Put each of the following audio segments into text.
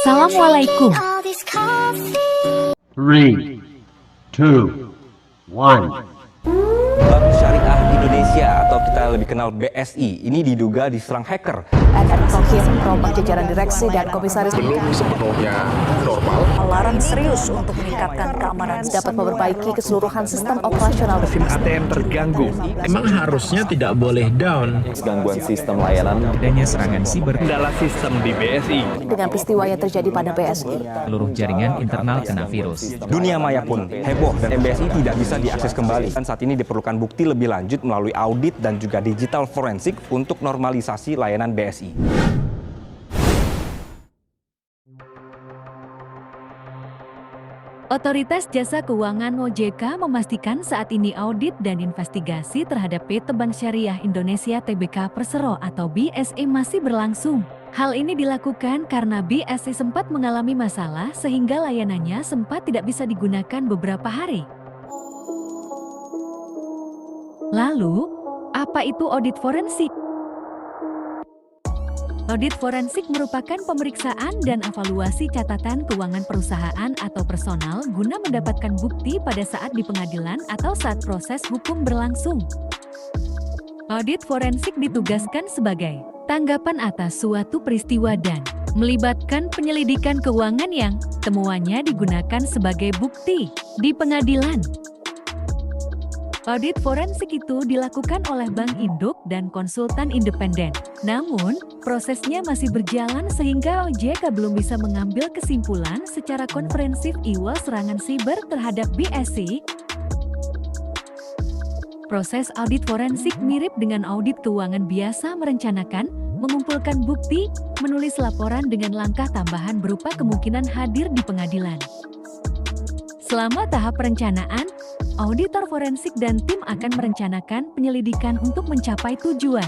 Assalamualaikum. 3, 2, 1. Bank Syariah Indonesia atau kita lebih kenal BSI ini diduga diserang hacker. Erick Thohir merubah jajaran direksi dan komisaris belum sepenuhnya normal. melarang serius untuk meningkatkan keamanan dapat memperbaiki keseluruhan sistem operasional Mesin ATM terganggu. Emang harusnya tidak boleh down. Gangguan sistem layanan. Adanya serangan siber. Kendala sistem di BSI. dengan peristiwa yang terjadi pada BSI. Seluruh jaringan internal kena virus. Dunia maya pun heboh dan BSI tidak bisa diakses kembali. Dan saat ini diperlukan bukti lebih lanjut melalui audit dan juga digital forensik untuk normalisasi layanan BSI. Otoritas Jasa Keuangan OJK memastikan saat ini audit dan investigasi terhadap PT Bank Syariah Indonesia Tbk Persero atau BSI masih berlangsung. Hal ini dilakukan karena BSI sempat mengalami masalah sehingga layanannya sempat tidak bisa digunakan beberapa hari. Lalu, apa itu audit forensik? Audit forensik merupakan pemeriksaan dan evaluasi catatan keuangan perusahaan atau personal guna mendapatkan bukti pada saat di pengadilan atau saat proses hukum berlangsung. Audit forensik ditugaskan sebagai tanggapan atas suatu peristiwa dan melibatkan penyelidikan keuangan yang temuannya digunakan sebagai bukti di pengadilan. Audit forensik itu dilakukan oleh bank induk dan konsultan independen. Namun, prosesnya masih berjalan sehingga OJK belum bisa mengambil kesimpulan secara komprehensif ihwal serangan siber terhadap BSI. Proses audit forensik mirip dengan audit keuangan biasa merencanakan, mengumpulkan bukti, menulis laporan dengan langkah tambahan berupa kemungkinan hadir di pengadilan. Selama tahap perencanaan, auditor forensik dan tim akan merencanakan penyelidikan untuk mencapai tujuan.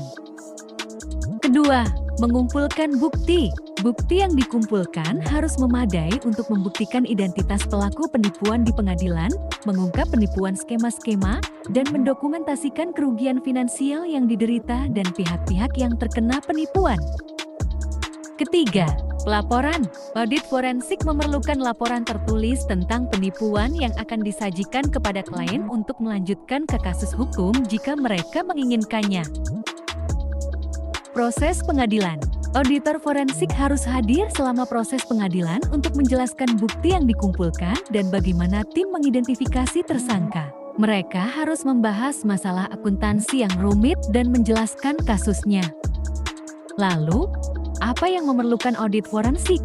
Kedua, mengumpulkan bukti. Bukti yang dikumpulkan harus memadai untuk membuktikan identitas pelaku penipuan di pengadilan, mengungkap penipuan skema-skema, dan mendokumentasikan kerugian finansial yang diderita dan pihak-pihak yang terkena penipuan. Ketiga, pelaporan. Audit forensik memerlukan laporan tertulis tentang penipuan yang akan disajikan kepada klien untuk melanjutkan ke kasus hukum jika mereka menginginkannya. Proses pengadilan. Auditor forensik harus hadir selama proses pengadilan untuk menjelaskan bukti yang dikumpulkan dan bagaimana tim mengidentifikasi tersangka. Mereka harus membahas masalah akuntansi yang rumit dan menjelaskan kasusnya. Lalu, apa yang memerlukan audit forensik?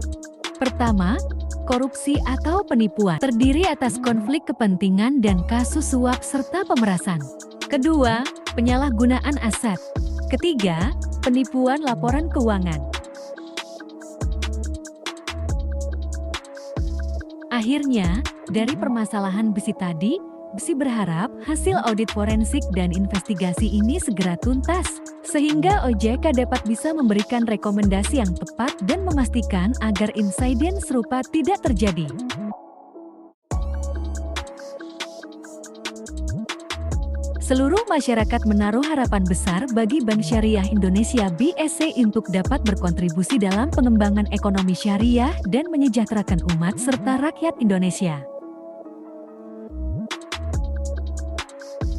Pertama, korupsi atau penipuan terdiri atas konflik kepentingan dan kasus suap serta pemerasan. Kedua, penyalahgunaan aset. Ketiga, penipuan laporan keuangan. Akhirnya, dari permasalahan BSI tadi, BSI berharap hasil audit forensik dan investigasi ini segera tuntas, sehingga OJK dapat bisa memberikan rekomendasi yang tepat dan memastikan agar insiden serupa tidak terjadi. Seluruh masyarakat menaruh harapan besar bagi Bank Syariah Indonesia BSI untuk dapat berkontribusi dalam pengembangan ekonomi syariah dan menyejahterakan umat serta rakyat Indonesia.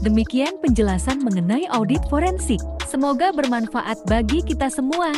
Demikian penjelasan mengenai audit forensik. Semoga bermanfaat bagi kita semua.